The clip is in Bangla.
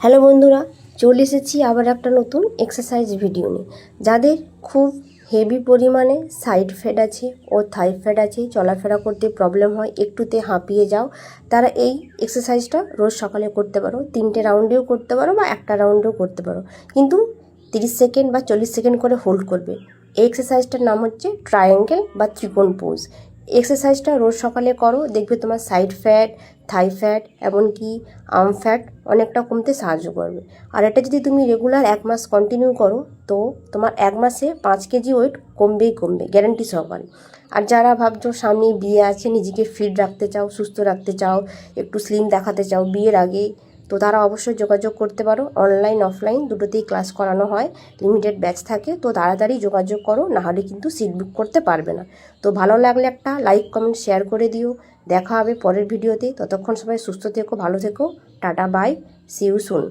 হ্যালো বন্ধুরা, চলে এসেছি আবার একটা নতুন এক্সারসাইজ ভিডিও নিয়ে। যাদের খুব হেভি পরিমাণে সাইড ফ্যাট আছে ও থাই ফ্যাট আছে, চলাফেরা করতে প্রবলেম হয়, একটুতে হাঁপিয়ে যাও, তারা এই এক্সারসাইজটা রোজ সকালে করতে পারো। 3টে রাউন্ডেও করতে পারো বা একটা রাউন্ডেও করতে পারো, কিন্তু 30 সেকেন্ড বা 40 সেকেন্ড করে হোল্ড করবে। এই এক্সারসাইজটার নাম হচ্ছে ট্রায়াঙ্গেল বা ত্রিকোণ পোজ। এক্সারসাইজটা রোজ সকালে করো, দেখবে তোমার সাইড ফ্যাট, থাই ফ্যাট, এমনকি আর্ম ফ্যাট অনেকটা কমতে সাহায্য করবে। আর এটা যদি তুমি রেগুলার 1 মাস কন্টিনিউ করো, তো তোমার 1 মাসে 5 কেজি ওয়েট কমবেই কমবে, গ্যারান্টি সহকারে। আর যারা ভাবছো সামনে বিয়ে আছে, নিজেকে ফিট রাখতে চাও, সুস্থ রাখতে চাও, একটু স্লিম দেখাতে চাও বিয়ের আগে, তো তারা অবশ্যই যোগাযোগ করতে পারো। অনলাইন অফলাইন দুটোতেই ক্লাস করানো হয়, লিমিটেড ব্যাচ থাকে, তো তাড়াতাড়ি যোগাযোগ করো, নাহলে কিন্তু সিট বুক করতে পারবে না। তো ভালো লাগলে একটা লাইক কমেন্ট শেয়ার করে দিও। দেখা হবে পরের ভিডিওতে। ততক্ষণ সবাই সুস্থ থেকো, ভালো থেকো। Tata, bye, see you soon.